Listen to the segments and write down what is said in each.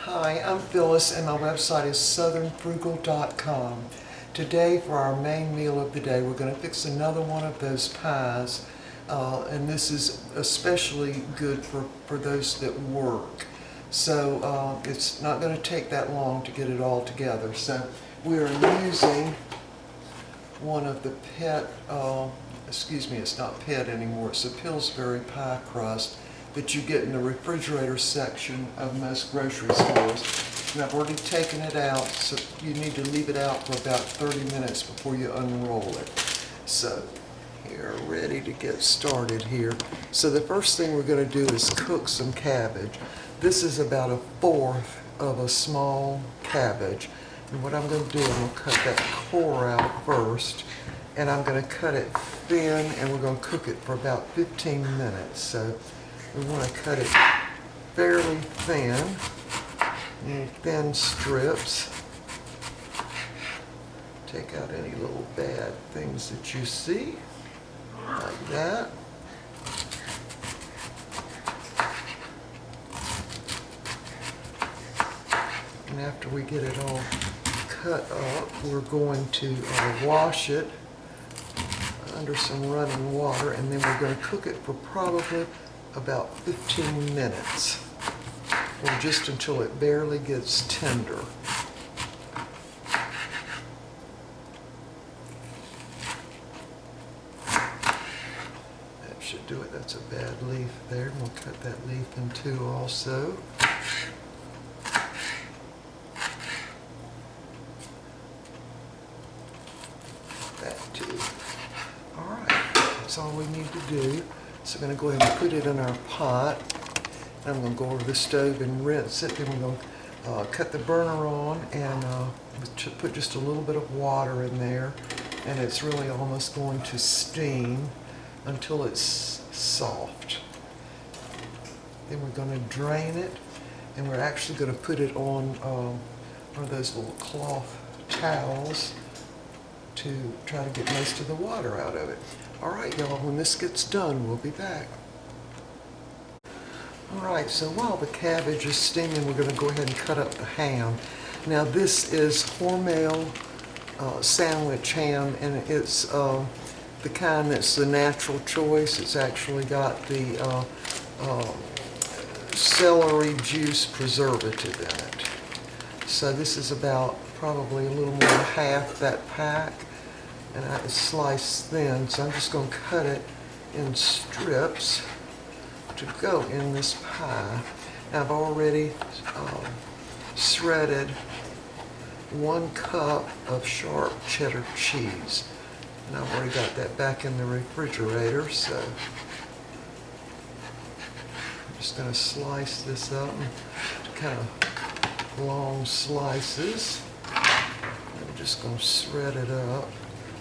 Hi, I'm Phyllis and my website is southernfrugal.com. Today for our main meal of the day we're going to fix another one of those pies and this is especially good for those that work. So it's not going to take that long to get it all together. So we are using one of the it's not Pet anymore, it's a Pillsbury pie crust that you get in the refrigerator section of most grocery stores. And I've already taken it out, so you need to leave it out for about 30 minutes before you unroll it. So you're ready to get started here. So the first thing we're going to do is cook some cabbage. This is about 1/4 of a small cabbage. And what I'm going to do, I'm going to cut that core out first. And I'm going to cut it thin, and we're going to cook it for about 15 minutes. So we want to cut it fairly thin, in thin strips. Take out any little bad things that you see, like that. And after we get it all cut up, we're going to wash it under some running water, and then we're going to cook it for probably about 15 minutes, or just until it barely gets tender. That should do it. That's a bad leaf there. We'll cut that leaf in two also. That too. That's all we need to do. So I'm going to go ahead and put it in our pot. And I'm going to go over to the stove and rinse it. Then we're going to cut the burner on and put just a little bit of water in there. And it's really almost going to steam until it's soft. Then we're going to drain it, and we're actually going to put it on one of those little cloth towels to try to get most of the water out of it. All right, y'all, when this gets done, we'll be back. All right, so while the cabbage is steaming, we're going to go ahead and cut up the ham. Now, this is Hormel sandwich ham, and it's the kind that's the natural choice. It's actually got the celery juice preservative in it. So this is about probably a little more than half that pack. And it's sliced thin, so I'm just going to cut it in strips to go in this pie. Now, I've already shredded 1 cup of sharp cheddar cheese, and I've already got that back in the refrigerator. So I'm just going to slice this up into kind of long slices. I'm just going to shred it up,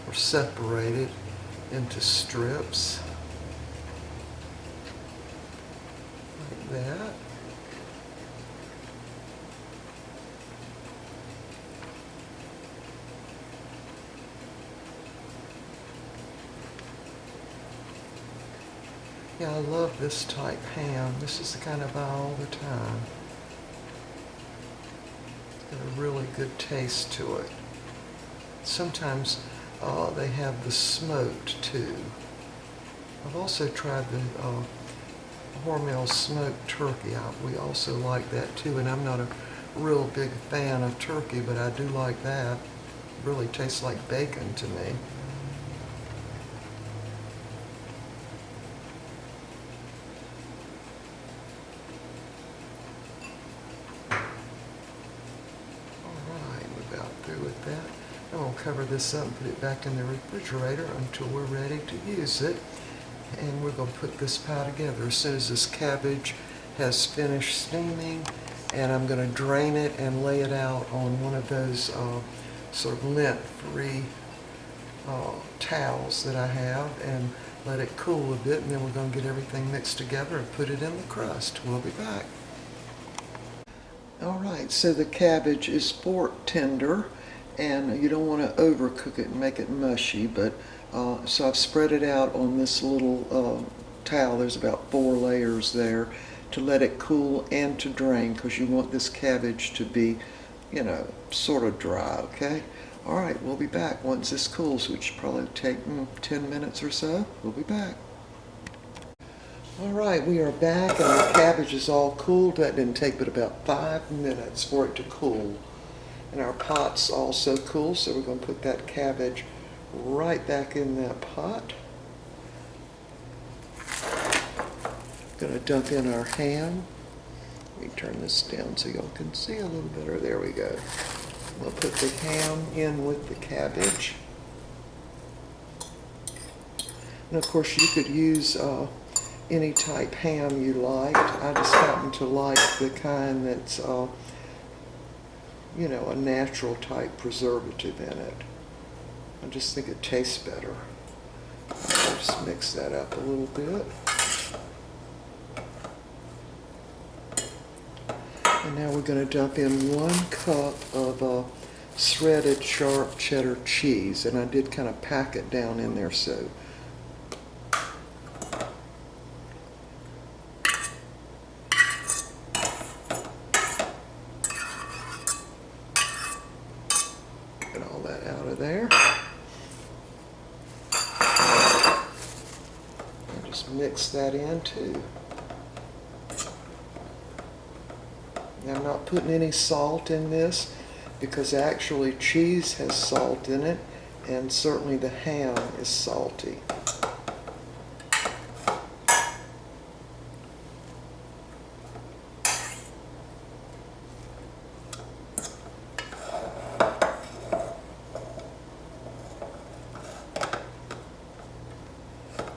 or separate it into strips, like that. Yeah, I love this type ham. This is the kind I buy all the time. It's got a really good taste to it. Sometimes they have the smoked too. I've also tried the Hormel smoked turkey. We also like that too, and I'm not a real big fan of turkey, but I do like that. It really tastes like bacon to me. Alright, we're about through with that. I'm going to cover this up and put it back in the refrigerator until we're ready to use it. And we're going to put this pie together as soon as this cabbage has finished steaming. And I'm going to drain it and lay it out on one of those sort of lint-free towels that I have, and let it cool a bit. And then we're going to get everything mixed together and put it in the crust. We'll be back. Alright, so the cabbage is fork tender, and you don't want to overcook it and make it mushy, but so I've spread it out on this little towel. There's about 4 layers there, to let it cool and to drain, because you want this cabbage to be, you know, sort of dry, okay? All right, we'll be back once this cools, which will probably take 10 minutes or so. We'll be back. All right, we are back, and our cabbage is all cooled. That didn't take but about 5 minutes for it to cool. And our pot's also cool, so we're going to put that cabbage right back in that pot. Going to dump in our ham. Let me turn this down so y'all can see a little better. There we go. We'll put the ham in with the cabbage. And of course you could use any type ham you liked. I just happen to like the kind that's, you know, a natural type preservative in it. I just think it tastes better. I'll just mix that up a little bit. And now we're going to dump in 1 cup of shredded sharp cheddar cheese. And I did kind of pack it down in there so. Get all that out of there. And just mix that in too. I'm not putting any salt in this because actually cheese has salt in it, and certainly the ham is salty.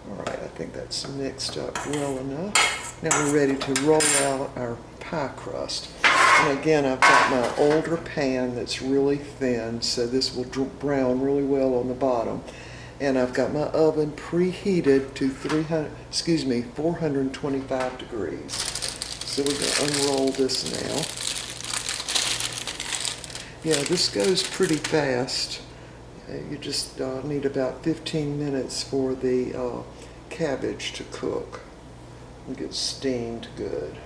All right, I think that's mixed up well enough. Now we're ready to roll out our pie crust. And again, I've got my older pan that's really thin, so this will brown really well on the bottom. And I've got my oven preheated to 425 degrees. So we're going to unroll this now. Yeah, this goes pretty fast. You just need about 15 minutes for the cabbage to cook and get steamed good.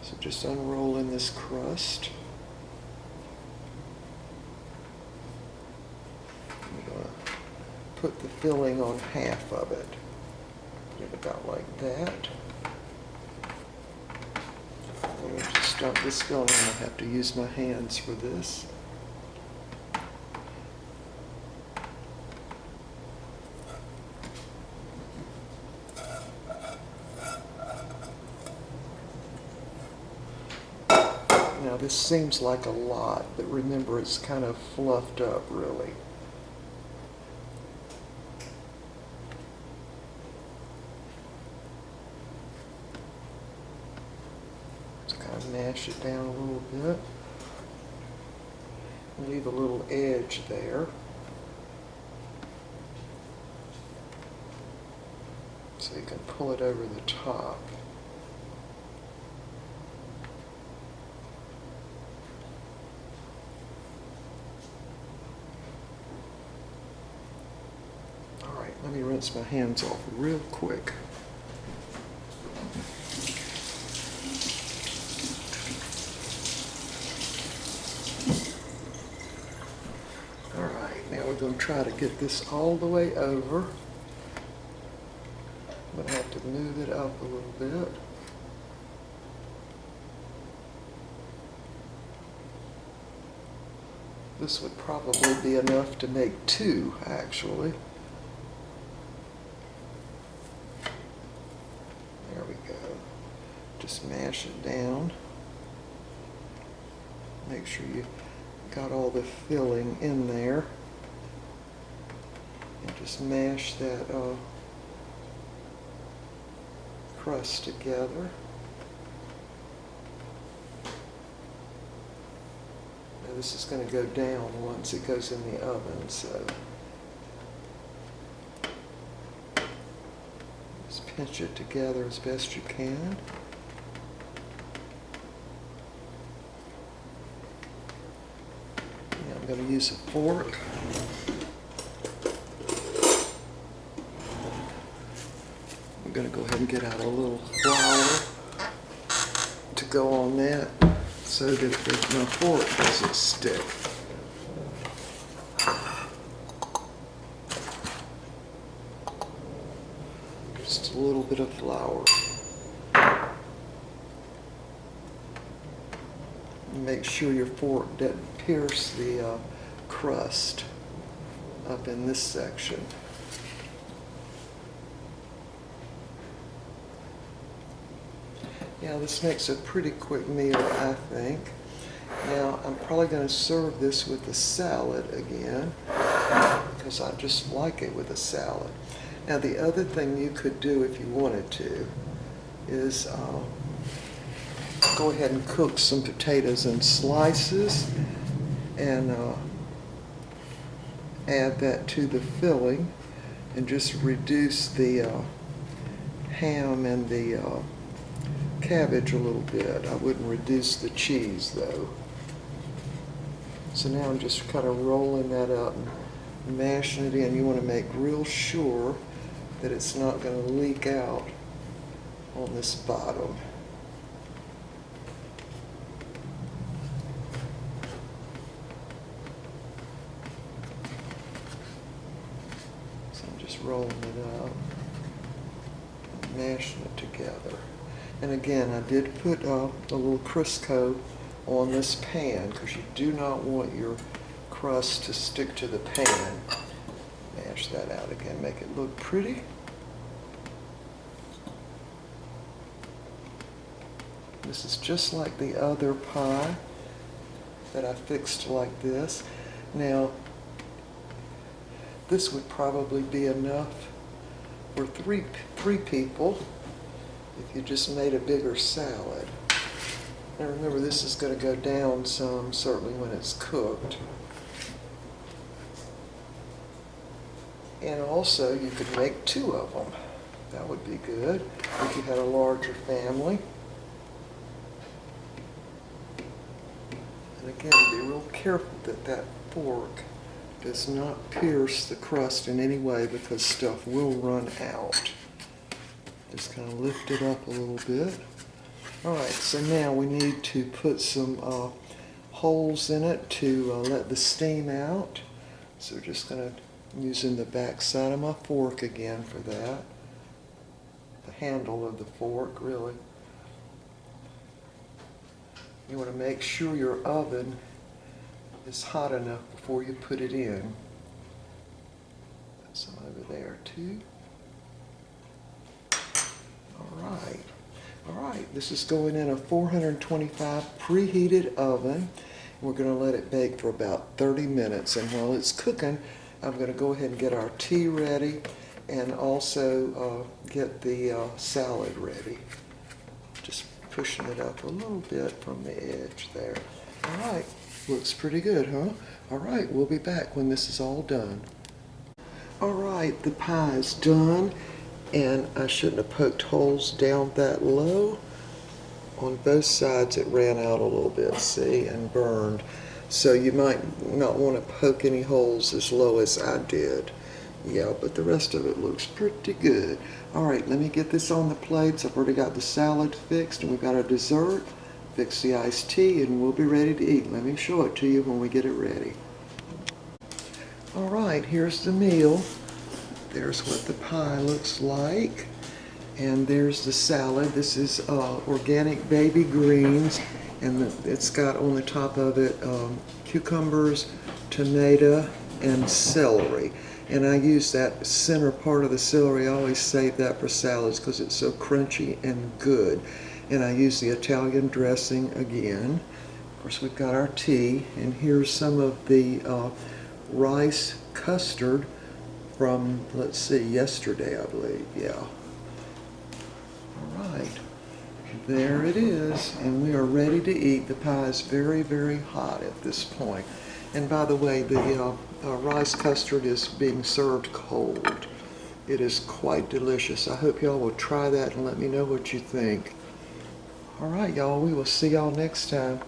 So just unrolling this crust. I'm going to put the filling on half of it. Put it about like that. I'm going to start this going. I have to use my hands for this. Now this seems like a lot, but remember it's kind of fluffed up really. Just kind of mash it down a little bit. Leave a little edge there. So you can pull it over the top. Let me rinse my hands off real quick. All right, now we're going to try to get this all the way over. I'm going to have to move it up a little bit. This would probably be enough to make 2, actually. Just mash it down. Make sure you got all the filling in there. And just mash that crust together. Now this is going to go down once it goes in the oven, so just pinch it together as best you can. I'm going to use a fork. I'm going to go ahead and get out a little flour. go on that so that my fork doesn't stick. Just a little bit of flour. Make sure your fork doesn't pierce the crust up in this section. Yeah, this makes a pretty quick meal, I think. Now, I'm probably going to serve this with a salad again, because I just like it with a salad. Now, the other thing you could do if you wanted to is go ahead and cook some potatoes in slices and add that to the filling and just reduce the ham and the cabbage a little bit. I wouldn't reduce the cheese though. So now I'm just kind of rolling that up and mashing it in. You want to make real sure that it's not going to leak out on this bottom. So I'm just rolling it up, mashing it together. And again, I did put a little Crisco on this pan because you do not want your crust to stick to the pan. Mash that out again, make it look pretty. This is just like the other pie that I fixed like this. Now, this would probably be enough for three people if you just made a bigger salad. Now remember, this is going to go down some, certainly when it's cooked. And also, you could make 2 of them. That would be good if you had a larger family. And again, be real careful that that fork does not pierce the crust in any way because stuff will run out. Just kind of lift it up a little bit. All right, so now we need to put some holes in it to let the steam out. So we're just going to using the back side of my fork again for that. The handle of the fork, really. You want to make sure your oven is hot enough before you put it in. Put some over there too. All right, this is going in a 425 preheated oven. We're going to let it bake for about 30 minutes. And while it's cooking, I'm going to go ahead and get our tea ready and also get the salad ready. Just pushing it up a little bit from the edge there. All right, looks pretty good, huh? All right, we'll be back when this is all done. All right, the pie is done. And I shouldn't have poked holes down that low. On both sides it ran out a little bit, see, and burned. So you might not want to poke any holes as low as I did. Yeah, but the rest of it looks pretty good. All right, let me get this on the plates. I've already got the salad fixed and we've got our dessert. Fix the iced tea and we'll be ready to eat. Let me show it to you when we get it ready. All right, here's the meal. There's what the pie looks like, and there's the salad. This is organic baby greens, and it's got on the top of it cucumbers, tomato, and celery. And I use that center part of the celery. I always save that for salads because it's so crunchy and good. And I use the Italian dressing again. Of course, we've got our tea, and here's some of the rice custard from, let's see, yesterday, I believe. Yeah. All right. There it is, and we are ready to eat. The pie is very, very hot at this point. And by the way, the rice custard is being served cold. It is quite delicious. I hope y'all will try that and let me know what you think. All right, y'all, we will see y'all next time.